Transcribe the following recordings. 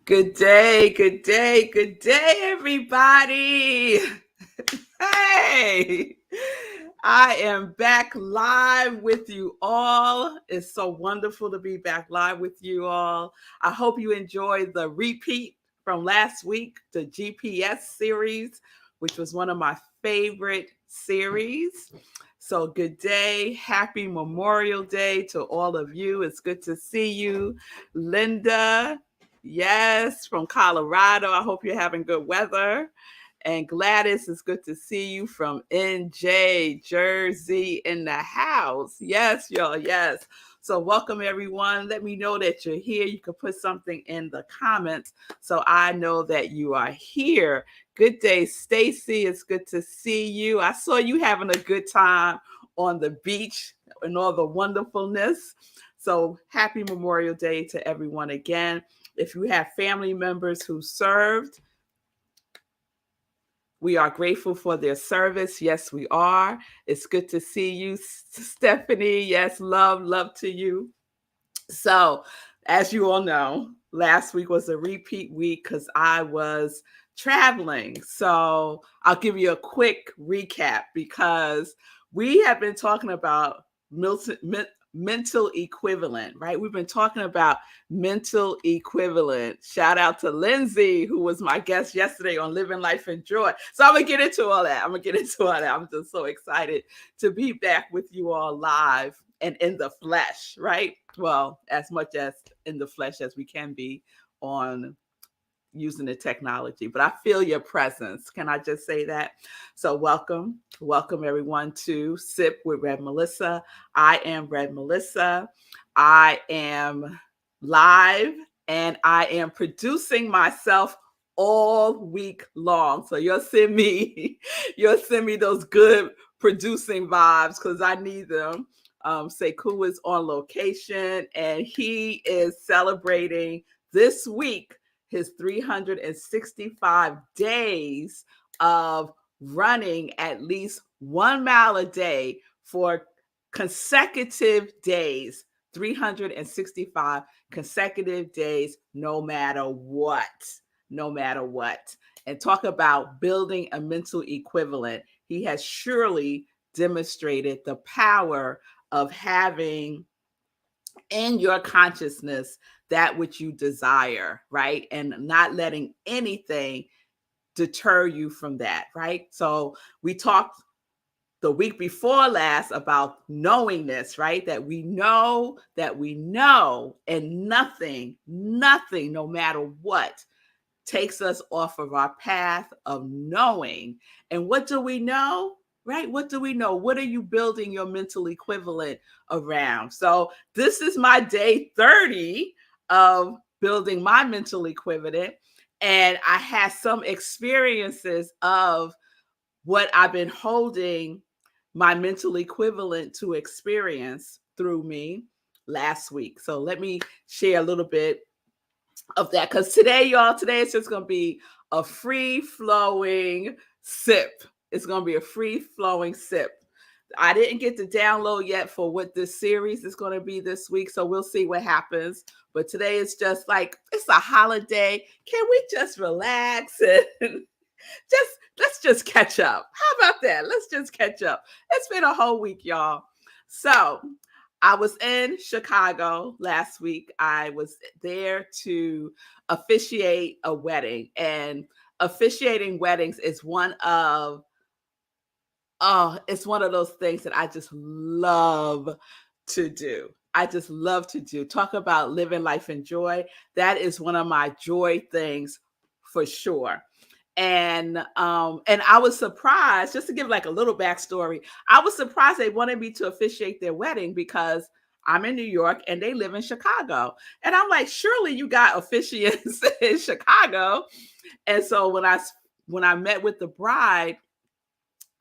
Good day, good day, good day, everybody. Hey, I am back live with you all. It's so wonderful to be back live with you all. I hope you enjoyed the repeat from last week, the GPS series, which was one of my favorite series. So, good day. Happy Memorial Day to all of you. It's good to see you, Linda. Yes, from Colorado. I hope you're having good weather. And Gladys, it's good to see you from NJ, Jersey, in the house. Yes, y'all, yes. So welcome, everyone. Let me know that you're here. You can put something in the comments so I know that you are here. Good day, Stacy. It's good to see you. I saw you having a good time on the beach and all the wonderfulness. So happy Memorial Day to everyone again. If you have family members who served, we are grateful for their service. Yes, we are. It's good to see you, Stephanie. Yes, love to you. So, as you all know, last week was a repeat week because I was traveling. So, I'll give you a quick recap because we have been talking about mental equivalent, right? We've been talking about mental equivalent. Shout out to Lindsay, who was my guest yesterday on Living Life in Joy. So I'm going to get into all that. I'm just so excited to be back with you all live and in the flesh, right? Well, as much as in the flesh as we can be on using the technology, but I feel your presence. Can I just say that? So welcome everyone to Sip with Rev Melissa. I am Rev Melissa. I am live and I am producing myself all week long. So you'll send me those good producing vibes because I need them. Sekou is on location and he is celebrating this week his 365 days of running at least 1 mile a day for consecutive days, 365 consecutive days, no matter what. And talk about building a mental equivalent. He has surely demonstrated the power of having in your consciousness that which you desire, right? And not letting anything deter you from that, right? So we talked the week before last about knowingness, right? That we know, and nothing, no matter what, takes us off of our path of knowing. And what do we know? Right? What do we know? What are you building your mental equivalent around? So this is my day 30 of building my mental equivalent. And I had some experiences of what I've been holding my mental equivalent to experience through me last week. So let me share a little bit of that because today it's just going to be a free-flowing sip. It's going to be a free-flowing sip. I didn't get the download yet for what this series is going to be this week, so we'll see what happens. But today is just like, it's a holiday. Can we just relax and let's just catch up? How about that? Let's just catch up. It's been a whole week, y'all. So I was in Chicago last week. I was there to officiate a wedding, and officiating weddings is one of those things that I just love to do. Talk about living life in joy. That is one of my joy things for sure. And I was surprised, just to give like a little backstory, I was surprised they wanted me to officiate their wedding because I'm in New York and they live in Chicago. And I'm like, surely you got officiants in Chicago. And so when I met with the bride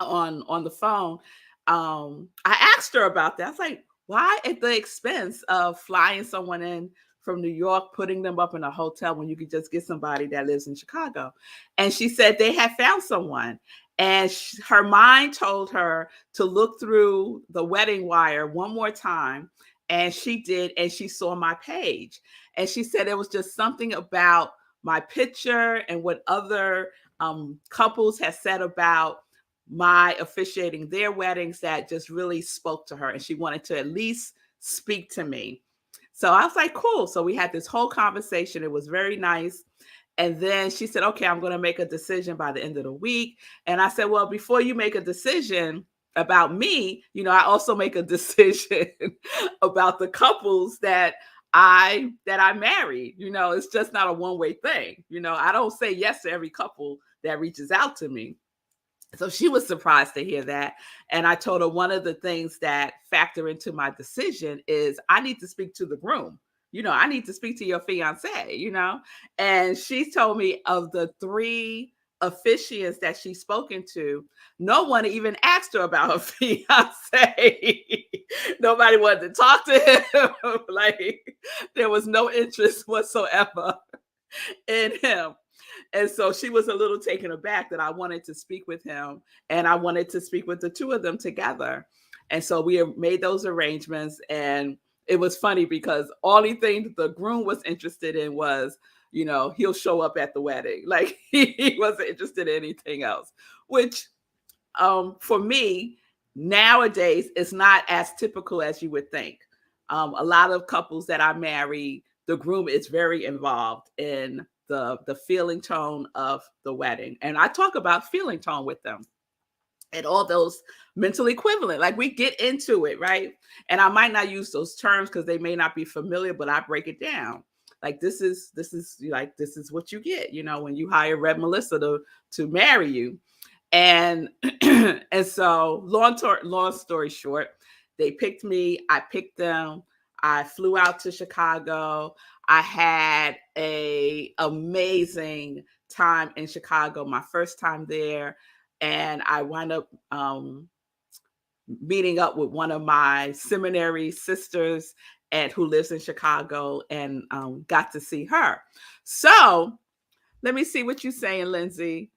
on the phone, I asked her about that. I was like, why at the expense of flying someone in from New York, putting them up in a hotel when you could just get somebody that lives in Chicago? And she said they had found someone. And her mind told her to look through the wedding wire one more time. And she did. And she saw my page. And she said it was just something about my picture and what other couples had said about my officiating their weddings that just really spoke to her. And she wanted to at least speak to me. So I was like, cool. So we had this whole conversation. It was very nice. And then she said, okay, I'm going to make a decision by the end of the week. And I said, well, before you make a decision about me, I also make a decision about the couples that I married. It's just not a one-way thing. I don't say yes to every couple that reaches out to me. So she was surprised to hear that. And I told her one of the things that factor into my decision is I need to speak to the groom. I need to speak to your fiance, And she told me of the 3 officiants that she's spoken to, no one even asked her about her fiance. Nobody wanted to talk to him. Like, there was no interest whatsoever in him. And so she was a little taken aback that I wanted to speak with him, and I wanted to speak with the 2 of them together. And so we made those arrangements, and it was funny because only thing the groom was interested in was, he'll show up at the wedding. Like, he wasn't interested in anything else, which for me nowadays is not as typical as you would think. A lot of couples that I marry, the groom is very involved in the feeling tone of the wedding. And I talk about feeling tone with them and all those mental equivalent. Like, we get into it, right? And I might not use those terms because they may not be familiar, but I break it down. Like, this is what you get, when you hire Rev Melissa to marry you. And and so long story short, they picked me, I picked them. I flew out to Chicago. I had a amazing time in Chicago, my first time there. And I wound up meeting up with one of my seminary sisters who lives in Chicago, and got to see her. So let me see what you're saying, Lindsay.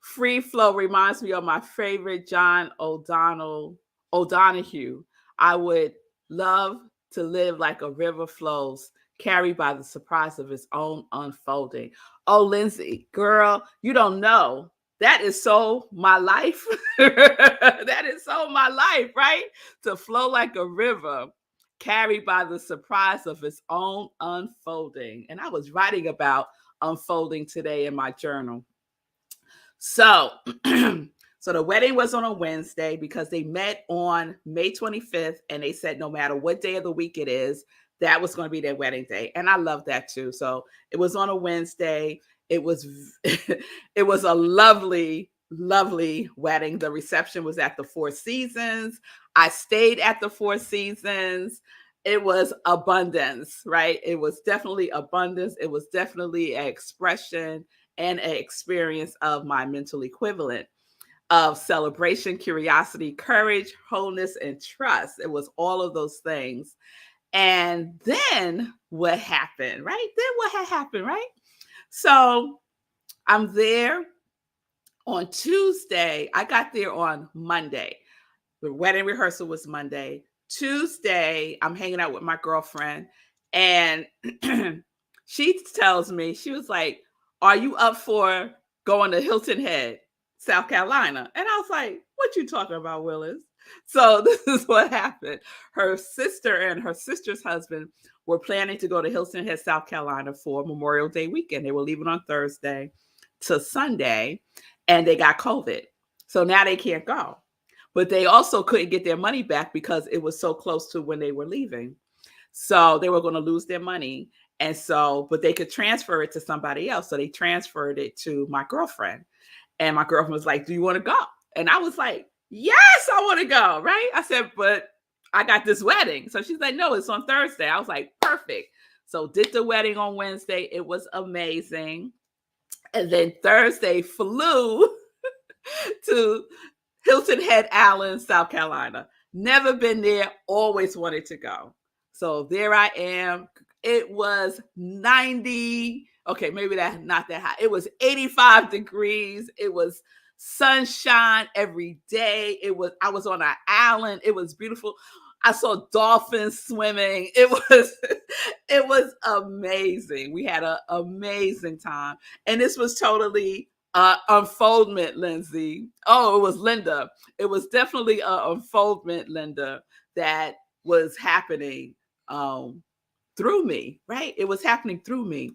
Free flow reminds me of my favorite John O'Donohue. I would love to live like a river flows, carried by the surprise of its own unfolding. Oh, Lindsay, girl, you don't know. That is so my life. That is so my life, right? To flow like a river, carried by the surprise of its own unfolding. And I was writing about unfolding today in my journal. So, so the wedding was on a Wednesday because they met on May 25th, and they said no matter what day of the week it is, that was going to be their wedding day. And I love that too. So it was on a Wednesday. It was it was a lovely, lovely wedding. The reception was at the Four Seasons. I stayed at the Four Seasons. It was abundance, right? It was definitely abundance. It was definitely an expression and an experience of my mental equivalent of celebration, curiosity, courage, wholeness, and trust. It was all of those things. And then what happened, right? Then what had happened, right? So I'm there on Tuesday. I got there on Monday. The wedding rehearsal was Monday. Tuesday, I'm hanging out with my girlfriend, and she tells me, she was like, are you up for going to Hilton Head, South Carolina? And I was like, what you talking about, Willis? So this is what happened. Her sister and her sister's husband were planning to go to Hilton Head, South Carolina for Memorial Day weekend. They were leaving on Thursday to Sunday, and they got COVID. So now they can't go. But they also couldn't get their money back because it was so close to when they were leaving. So they were going to lose their money. And so, but they could transfer it to somebody else. So they transferred it to my girlfriend. And my girlfriend was like, do you want to go? And I was like, yes, I want to go. Right. I said, but I got this wedding. So she's like, no, it's on Thursday. I was like, perfect. So did the wedding on Wednesday. It was amazing. And then Thursday flew to Hilton Head Island, South Carolina. Never been there. Always wanted to go. So there I am. It was 90. Okay, maybe that's not that high. It was 85 degrees. It was sunshine every day. I was on an island. It was beautiful. I saw dolphins swimming. It was amazing. We had an amazing time. And this was totally unfoldment, Lindsay. Oh, it was Linda. It was definitely an unfoldment, Linda, that was happening through me, right? It was happening through me.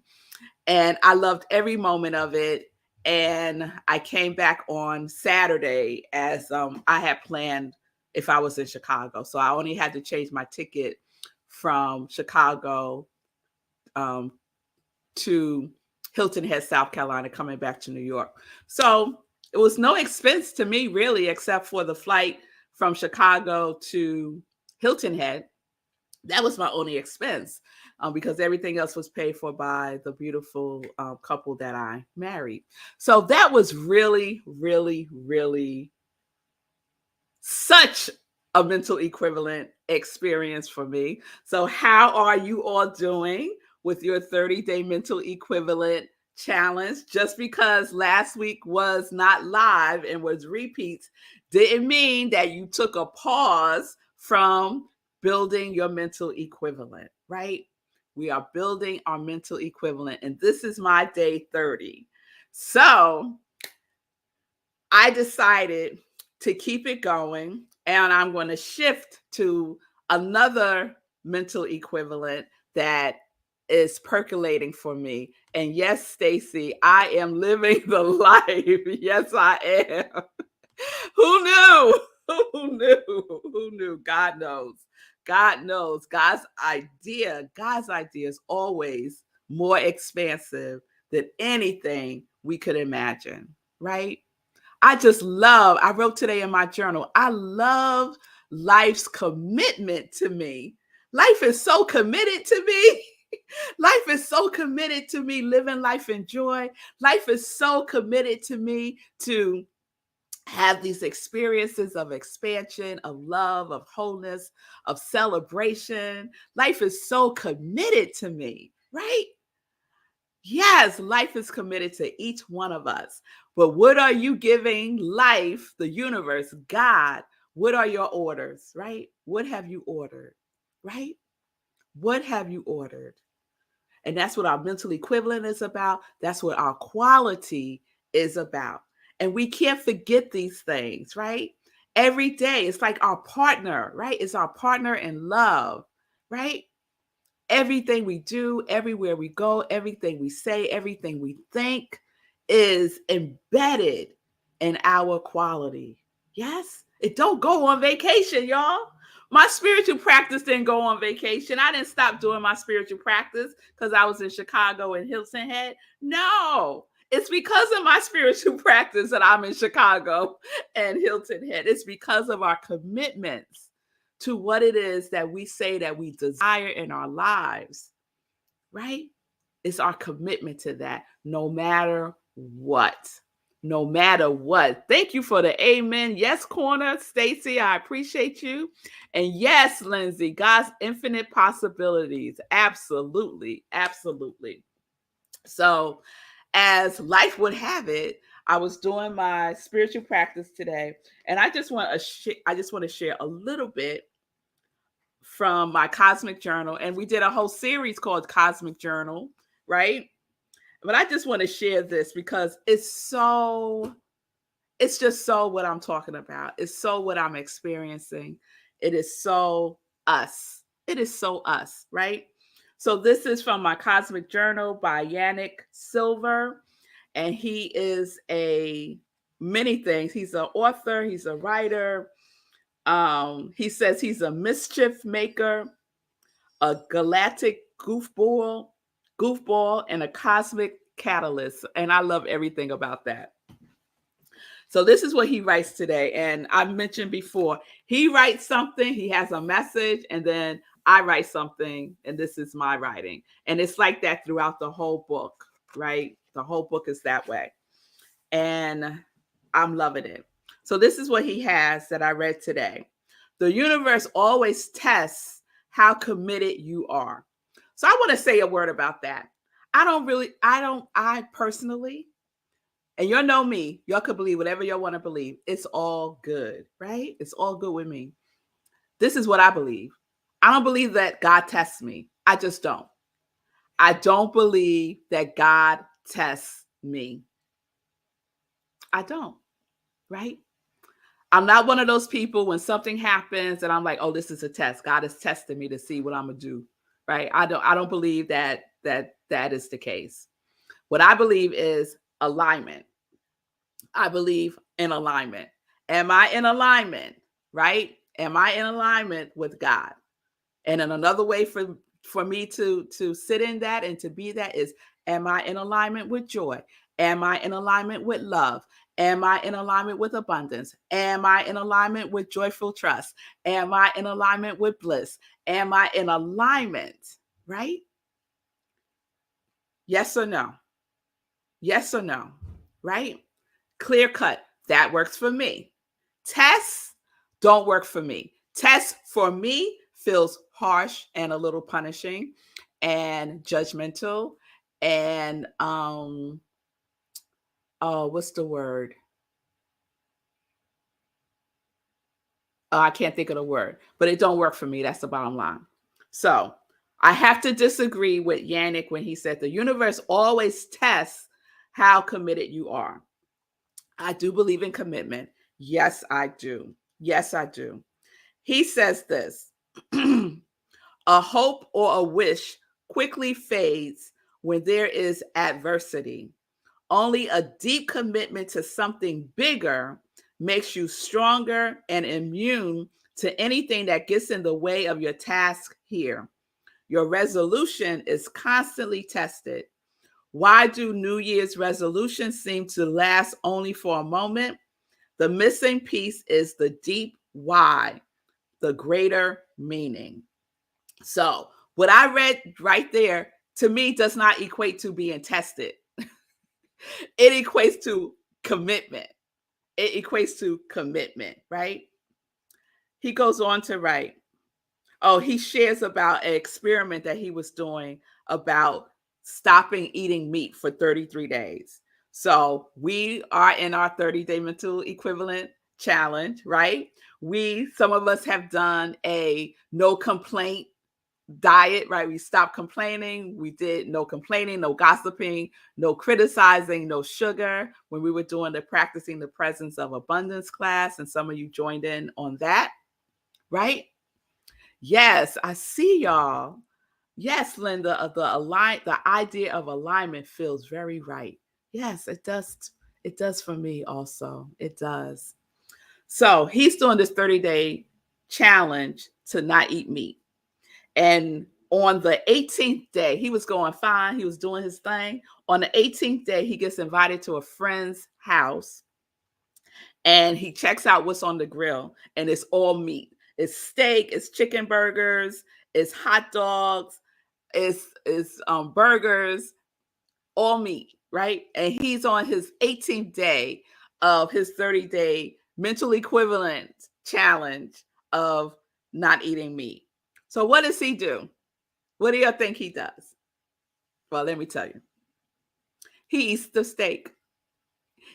And I loved every moment of it. And I came back on Saturday as I had planned if I was in Chicago. So I only had to change my ticket from Chicago um, to Hilton Head, South Carolina, coming back to New York. So it was no expense to me, really, except for the flight from Chicago to Hilton Head. That was my only expense because everything else was paid for by the beautiful couple that I married. So that was really, really, really such a mental equivalent experience for me. So, how are you all doing with your 30-day mental equivalent challenge? Just because last week was not live and was repeats didn't mean that you took a pause from building your mental equivalent, right? We are building our mental equivalent, and this is my day 30. So, I decided to keep it going, and I'm going to shift to another mental equivalent that is percolating for me. And yes, Stacy, I am living the life. Yes, I am. Who knew? Who knew? Who knew? God knows. God knows. God's idea is always more expansive than anything we could imagine, right? I wrote today in my journal, I love life's commitment to me. Life is so committed to me. Life is so committed to me living life in joy. Life is so committed to me to have these experiences of expansion, of love, of wholeness, of celebration. Life is so committed to me, right? Yes, life is committed to each one of us. But what are you giving life, the universe, God? What are your orders, right? What have you ordered, right? What have you ordered? And that's what our mental equivalent is about. That's what our quality is about. And we can't forget these things, right? Every day, it's like our partner, right? It's our partner in love, right? Everything we do, everywhere we go, everything we say, everything we think is embedded in our quality. Yes, it don't go on vacation, y'all. My spiritual practice didn't go on vacation. I didn't stop doing my spiritual practice because I was in Chicago and Hilton Head. No, it's because of my spiritual practice that I'm in Chicago and Hilton Head. It's because of our commitments to what it is that we say that we desire in our lives, right? It's our commitment to that no matter what. No matter what. Thank you for the amen. Yes, corner, Stacy, I appreciate you. And yes, Lindsay, God's infinite possibilities. Absolutely. Absolutely. So, as life would have it, I was doing my spiritual practice today, and I just want to share a little bit from my cosmic journal. And we did a whole series called Cosmic Journal, right? But I just want to share this because it's just so what I'm talking about. It's so what I'm experiencing. It is so us. It is so us, right? So this is from my cosmic journal by Yannick Silver. And he is a many things. He's an author, he's a writer. He says he's a mischief maker, a galactic goofball, and a cosmic catalyst. And I love everything about that. So this is what he writes today. And I mentioned before, he writes something, he has a message, and then I write something, and this is my writing. And it's like that throughout the whole book, right? The whole book is that way. And I'm loving it. So this is what he has that I read today. The universe always tests how committed you are. So I want to say a word about that. I personally, and y'all know me, y'all could believe whatever y'all want to believe. It's all good, right? It's all good with me. This is what I believe. I don't believe that God tests me. I just don't. I don't believe that God tests me. I don't, right? I'm not one of those people when something happens and I'm like, oh, this is a test. God is testing me to see what I'm gonna do. Right. I don't believe that is the case. What I believe is alignment. I believe in alignment. Am I in alignment? Right? Am I in alignment with God? And then another way for me to sit in that and to be that is, am I in alignment with joy? Am I in alignment with love? Am I in alignment with abundance? Am I in alignment with joyful trust? Am I in alignment with bliss? Am I in alignment? Right? Yes or no? Yes or no? Right? Clear cut. That works for me. Tests don't work for me. Tests for me feels harsh and a little punishing and judgmental and oh, what's the word? Oh, I can't think of the word, but it don't work for me. That's the bottom line. So I have to disagree with Yannick when he said the universe always tests how committed you are. I do believe in commitment. Yes, I do. Yes, I do. He says this: a hope or a wish quickly fades when there is adversity. Only a deep commitment to something bigger makes you stronger and immune to anything that gets in the way of your task here. Your resolution is constantly tested. Why do New Year's resolutions seem to last only for a moment? The missing piece is the deep why, the greater meaning. So, what I read right there to me does not equate to being tested. It equates to commitment. It equates to commitment, right? He goes on to write, oh, he shares about an experiment that he was doing about stopping eating meat for 33 days. So we are in our 30-day mental equivalent challenge, right? Some of us have done a no complaint diet, right? We stopped complaining. We did no complaining, no gossiping, no criticizing, no sugar when we were doing the practicing the presence of abundance class. And some of you joined in on that, right? Yes, I see y'all. Yes, Linda, the idea of alignment feels very right. Yes, it does. It does for me also. It does. So he's doing this 30-day challenge to not eat meat. And on the 18th day, he was going fine. He was doing his thing. On the 18th day, he gets invited to a friend's house and he checks out what's on the grill, and it's all meat. It's steak, it's chicken burgers, it's hot dogs, it's burgers, all meat, right? And he's on his 18th day of his 30-day mental equivalent challenge of not eating meat. So what does he do? What do you think he does? Well, let me tell you. He eats the steak.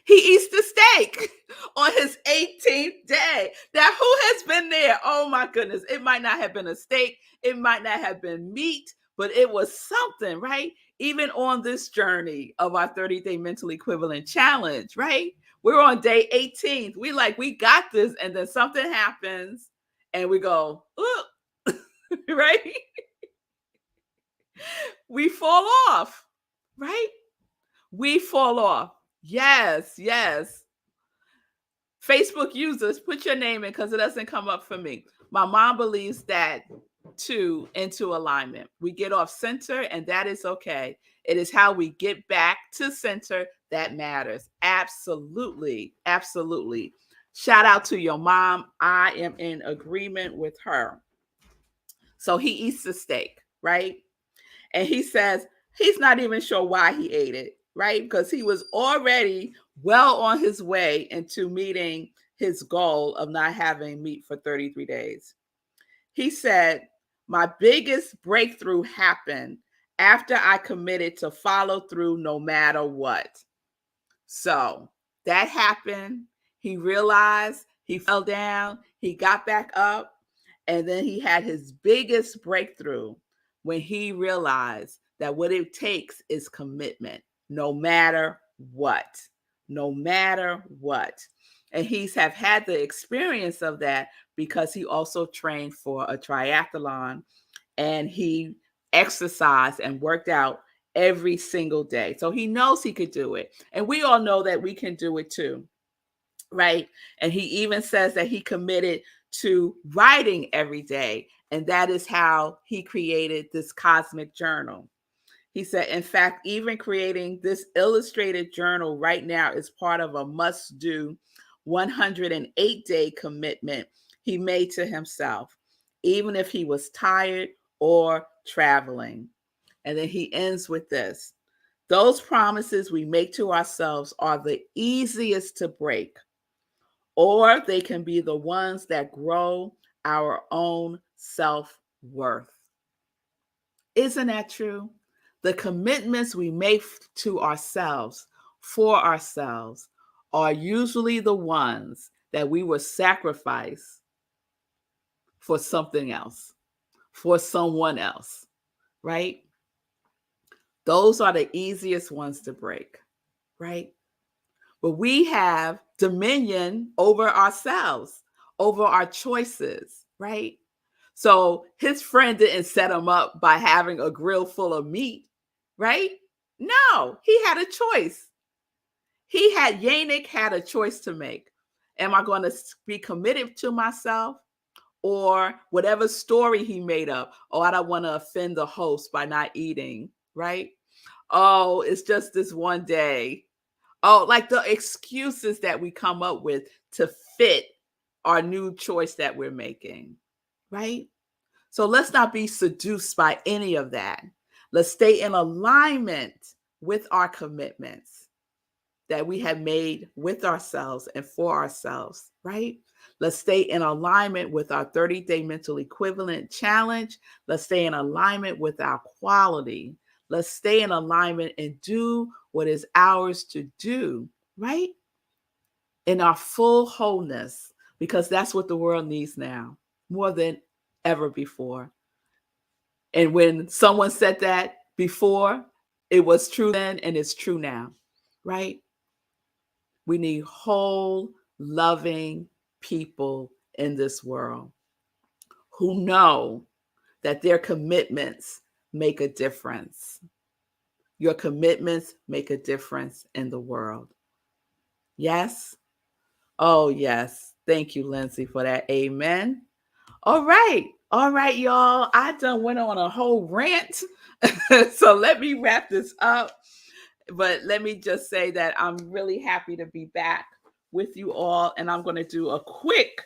He eats the steak on his 18th day. Now, who has been there? Oh my goodness. It might not have been a steak. It might not have been meat, but it was something, right? Even on this journey of our 30-day mental equivalent challenge, right? We're on day 18th. We got this. And then something happens and we go, ooh, right? We fall off, right? We fall off. Yes, yes. Facebook users, put your name in because it doesn't come up for me. My mom believes that too, into alignment. We get off center, and that is okay. It is how we get back to center that matters. Absolutely. Absolutely. Shout out to your mom. I am in agreement with her. So he eats the steak, right? And he says he's not even sure why he ate it, right? Because he was already well on his way into meeting his goal of not having meat for 33 days. He said, my biggest breakthrough happened after I committed to follow through no matter what. So that happened. He realized he fell down. He got back up. And then he had his biggest breakthrough when he realized that what it takes is commitment, no matter what, no matter what. And he's have had the experience of that because he also trained for a triathlon, and he exercised and worked out every single day. So he knows he could do it. And we all know that we can do it too, right? And he even says that he committed to writing every day. And that is how he created this cosmic journal. He said, in fact, even creating this illustrated journal right now is part of a must-do 108-day commitment he made to himself, even if he was tired or traveling. And then he ends with this: those promises we make to ourselves are the easiest to break, or they can be the ones that grow our own self-worth. Isn't that true? The commitments we make to ourselves, for ourselves, are usually the ones that we will sacrifice for something else, for someone else, right? Those are the easiest ones to break, right? But we have dominion over ourselves, over our choices, right? So his friend didn't set him up by having a grill full of meat, right? No, he had a choice. Yannick had a choice to make. Am I going to be committed to myself, or whatever story he made up? Oh, I don't want to offend the host by not eating, right? Oh, it's just this one day. Oh, like the excuses that we come up with to fit our new choice that we're making, right? So let's not be seduced by any of that. Let's stay in alignment with our commitments that we have made with ourselves and for ourselves, right? Let's stay in alignment with our 30-day mental equivalent challenge. Let's stay in alignment with our quality. Let's stay in alignment and do what is ours to do, right? In our full wholeness, because that's what the world needs now more than ever before. And when someone said that before, it was true then and it's true now, right? We need whole, loving people in this world who know that their commitments make a difference. Your commitments make a difference in the world. Yes? Oh, yes. Thank you, Lindsay, for that. Amen. All right. All right, y'all. I done went on a whole rant. So let me wrap this up. But let me just say that I'm really happy to be back with you all. And I'm going to do a quick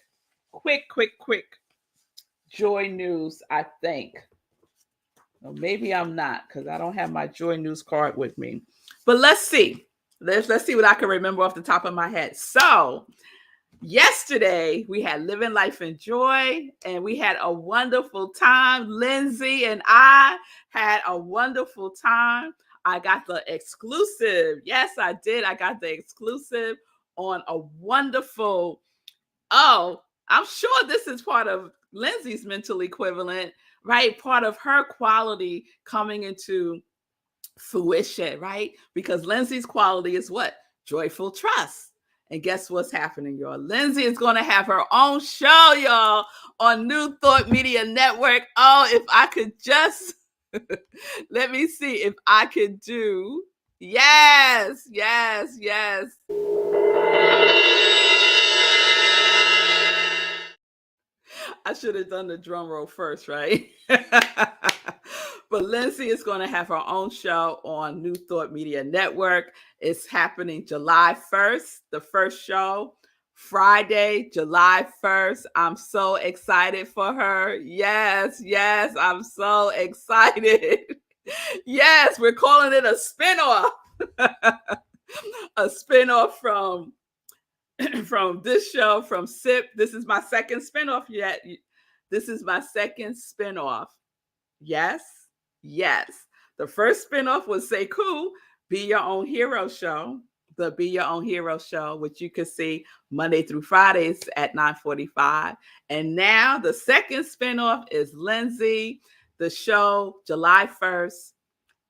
joy news, I think. Well, maybe I'm not, because I don't have my joy news card with me. But let's see. Let's see what I can remember off the top of my head. So yesterday we had Living Life in Joy, and we had a wonderful time. Lindsay and I had a wonderful time. I got the exclusive. Yes, I did. I got the exclusive on a wonderful, I'm sure this is part of Lindsay's mental equivalent, right? Part of her quality coming into fruition, right? Because Lindsay's quality is what? Joyful trust. And guess what's happening, y'all? Lindsay is going to have her own show, y'all, on New Thought Media Network. Oh, if I could just, let me see if I could do, yes. I should have done the drum roll first, right? But Lindsay is going to have her own show on New Thought Media Network. It's happening July 1st, the first show, Friday, July 1st. I'm so excited for her. Yes, I'm so excited. Yes, we're calling it a spinoff. A spinoff from this show, from SIP. This is my second spinoff yet. This is my second spinoff. Yes. The first spinoff was Say Cool, Be Your Own Hero show. the Be Your Own Hero show, which you can see Monday through Fridays at 9:45. And now the second spinoff is Lindsay, the show July 1st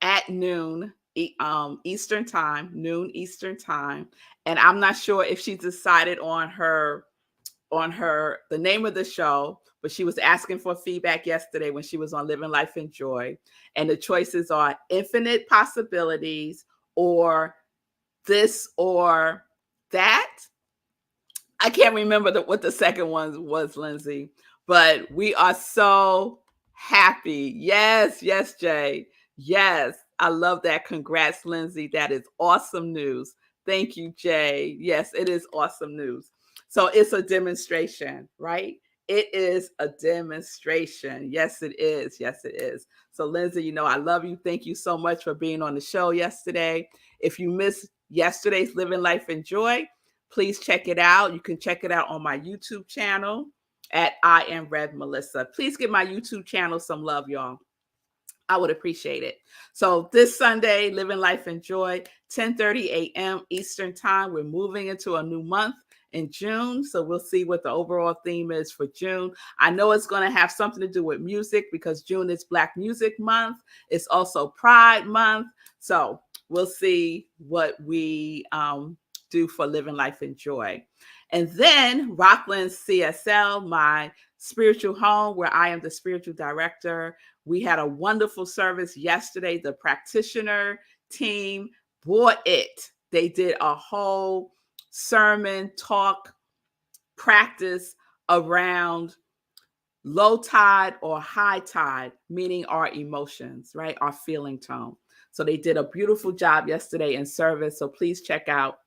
at noon Eastern time, noon Eastern time. And I'm not sure if she's decided on the name of the show, but she was asking for feedback yesterday when she was on Living Life in Joy. And the choices are Infinite Possibilities, or This or That. I can't remember what the second one was, Lindsay, but we are so happy. Yes, yes, Jay. Yes, I love that. Congrats, Lindsay. That is awesome news. Thank you, Jay. Yes, it is awesome news. So it's a demonstration, right? It is a demonstration. Yes, it is. Yes, it is. So, Lindsay, I love you. Thank you so much for being on the show yesterday. If you missed yesterday's Living Life in Joy, please check it out. You can check it out on my YouTube channel at iamrevmelissa. Please give my YouTube channel some love, y'all. I would appreciate it. So this Sunday, Living Life in Joy, 10:30 a.m. Eastern time. We're moving into a new month in June. So we'll see what the overall theme is for June. I know it's going to have something to do with music because June is Black Music Month. It's also Pride Month. So we'll see what we do for Living Life in Joy. And then Rockland CSL, my spiritual home, where I am the spiritual director. We had a wonderful service yesterday. The practitioner team bought it. They did a whole sermon talk practice around low tide or high tide, meaning our emotions, right? Our feeling tone. So they did a beautiful job yesterday in service. So please check out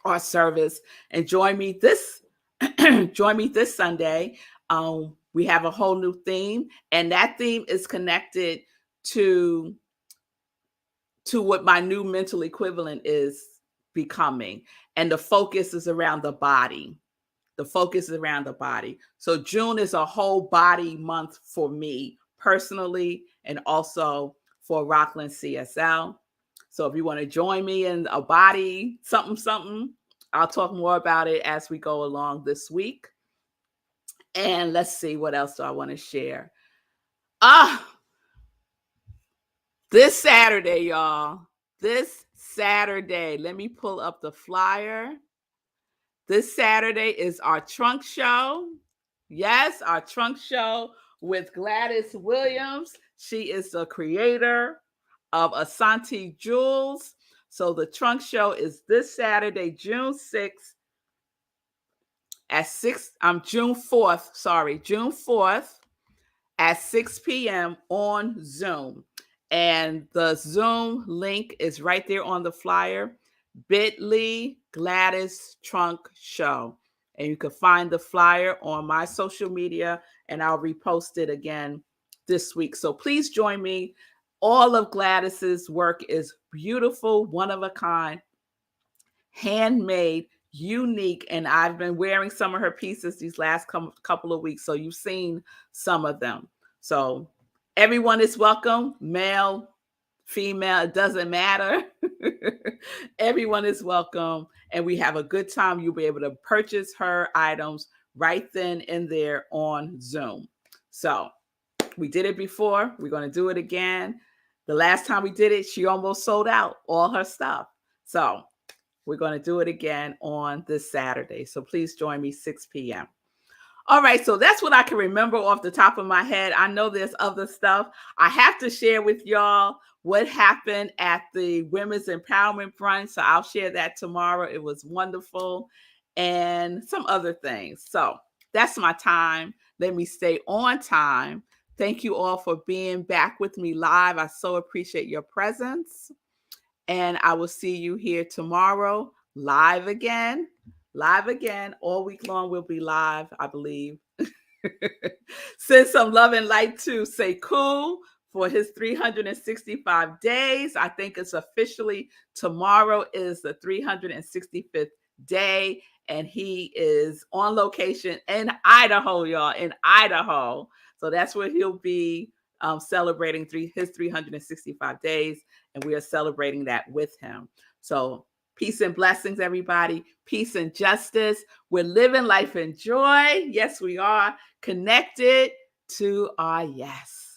our service and join me this Sunday. We have a whole new theme, and that theme is connected to what my new mental equivalent is becoming. And the focus is around the body. The focus is around the body. So June is a whole body month for me personally, and also for Rockland CSL. So if you want to join me in a body something, I'll talk more about it as we go along this week. And let's see, what else do I want to share? This Saturday, y'all. This Saturday, let me pull up the flyer. This Saturday is our trunk show. Yes, our trunk show with Gladys Williams. She is the creator of Asante Jewels. So the trunk show is this Saturday, June 6th at June 4th at 6 p.m. on Zoom. And the Zoom link is right there on the flyer, bit.ly Gladys Trunk Show. And you can find the flyer on my social media, and I'll repost it again this week. So please join me. All of Gladys's work is beautiful, one of a kind, handmade, unique. And I've been wearing some of her pieces these last couple of weeks. So you've seen some of them. So everyone is welcome, male, female, it doesn't matter. Everyone is welcome. And we have a good time. You'll be able to purchase her items right then and there on Zoom. So we did it before. We're going to do it again. The last time we did it, she almost sold out all her stuff. So we're going to do it again on this Saturday. So please join me 6 p.m. All right, so that's what I can remember off the top of my head. I know there's other stuff. I have to share with y'all what happened at the Women's Empowerment Brunch. So I'll share that tomorrow. It was wonderful, and some other things. So that's my time. Let me stay on time. Thank you all for being back with me live. I so appreciate your presence. And I will see you here tomorrow, live again. Live again. All week long we'll be live, I believe. Send some love and light to Sekou for his 365 days. I think it's officially tomorrow is the 365th day. And he is on location in Idaho, y'all, in Idaho. So that's where he'll be celebrating his 365 days. And we are celebrating that with him. So Peace and blessings, everybody. Peace and justice. We're living life in joy. Yes, we are connected to our yes.